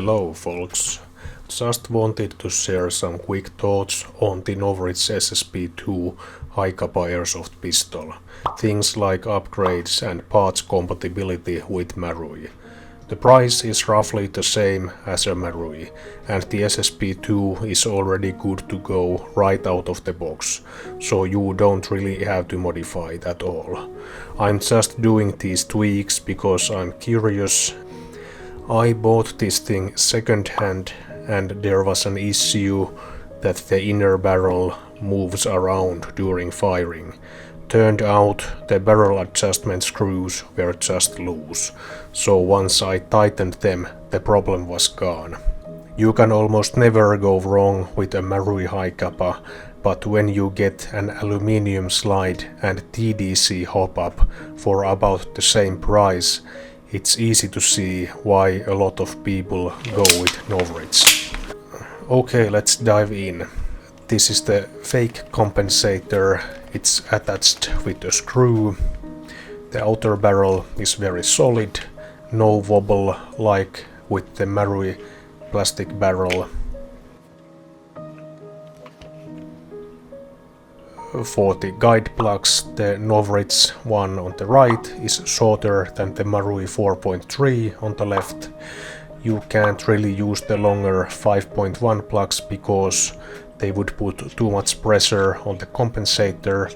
Hello folks, just wanted to share some quick thoughts on the Novritsch SSP2 Hi-Capa Airsoft pistol, things like upgrades and parts compatibility with Marui. The price is roughly the same as a Marui, and the SSP2 is already good to go right out of the box, so you don't really have to modify it at all. I'm just doing these tweaks because I'm curious. I bought this thing second hand and there was an issue that the inner barrel moves around during firing. Turned out the barrel adjustment screws were just loose, so once I tightened them the problem was gone. You can almost never go wrong with a Marui Hi-Capa, but when you get an aluminium slide and TDC Hop-Up for about the same price, it's easy to see why a lot of people go with Novritsch. Okay, let's dive in. This is the fake compensator. It's attached with a screw. The outer barrel is very solid, no wobble like with the Marui plastic barrel. For the guide plugs, the Novritsch one on the right is shorter than the Marui 4.3 on the left. You can't really use the longer 5.1 plugs because they would put too much pressure on the compensator.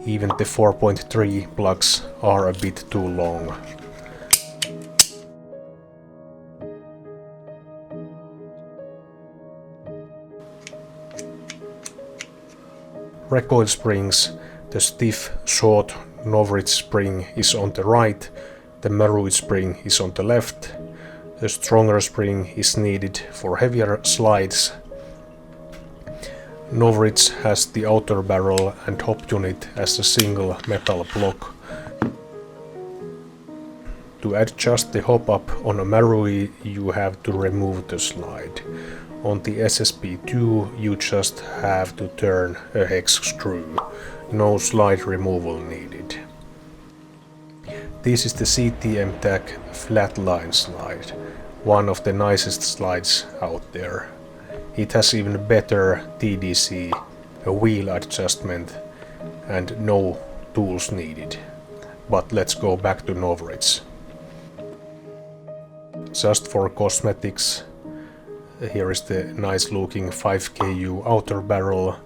Even the 4.3 plugs are a bit too long. Recoil springs, the stiff, short Novritsch spring is on the right, the Marui spring is on the left. A stronger spring is needed for heavier slides. Novritsch has the outer barrel and hop unit as a single metal block. To adjust the hop-up on a Marui, you have to remove the slide. On the SSP2 you just have to turn a hex screw, no slide removal needed. This is the CTM TAC Flatline slide, one of the nicest slides out there. It has even better TDC, a wheel adjustment, and no tools needed. But let's go back to Novritsch. Just for cosmetics, here is the nice looking 5KU outer barrel.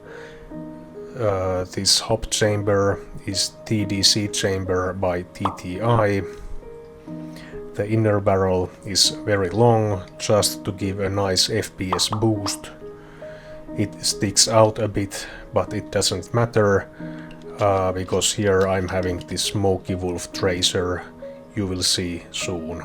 This hop chamber is TDC chamber by TTI. The inner barrel is very long, just to give a nice FPS boost. It sticks out a bit, but it doesn't matter, because here I'm having this Smoky Wolf tracer, you will see soon.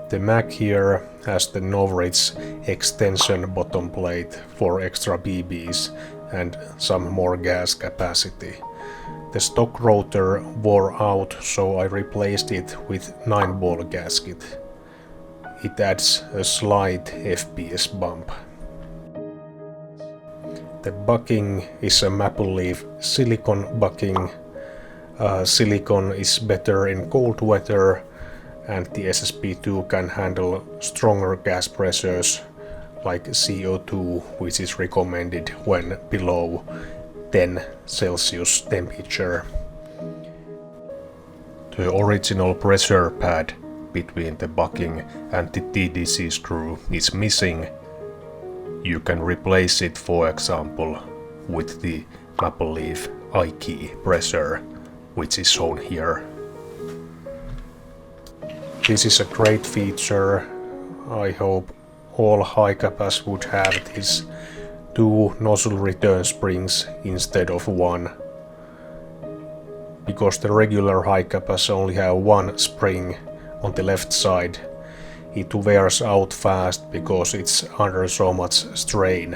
The mag here has the Novritsch extension bottom plate for extra BBs and some more gas capacity. The stock rotor wore out, so I replaced it with 9-ball gasket. It adds a slight FPS bump. The bucking is a maple leaf silicone bucking. Silicone is better in cold weather, and the SSP2 can handle stronger gas pressures like CO2, which is recommended when below 10 Celsius temperature. The original pressure pad between the bucking and the TDC screw is missing. You can replace it, for example, with the maple leaf I-key pressure, which is shown here. This is a great feature. I hope all Hi-Capas would have this 2 nozzle return springs instead of 1. Because the regular Hi-Capas only have 1 spring on the left side, it wears out fast because it's under so much strain.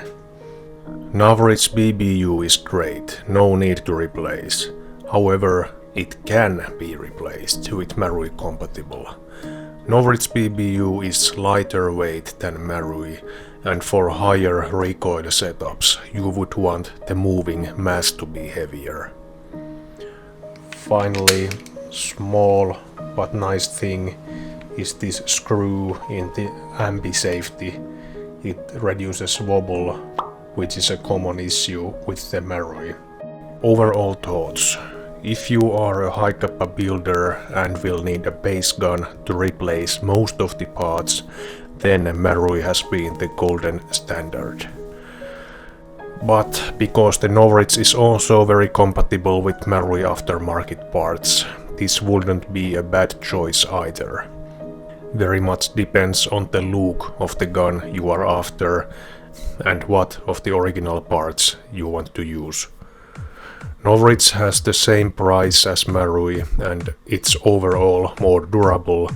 Novritsch BBU is great, no need to replace. However, it can be replaced with Marui compatible. Novritsch BBU is lighter weight than Marui, and for higher recoil setups you would want the moving mass to be heavier. Finally, small but nice thing is this screw in the ambi safety. It reduces wobble, which is a common issue with the Marui. Overall thoughts. If you are a Hi-Capa builder and will need a base gun to replace most of the parts, then Marui has been the golden standard. But because the Novritsch is also very compatible with Marui aftermarket parts, this wouldn't be a bad choice either. Very much depends on the look of the gun you are after and what of the original parts you want to use. Novritsch has the same price as Marui and it's overall more durable,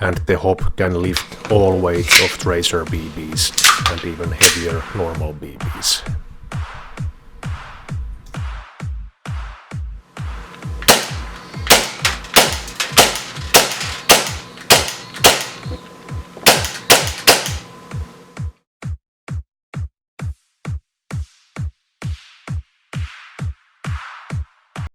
and the Hop can lift all weights of tracer BBs and even heavier normal BBs.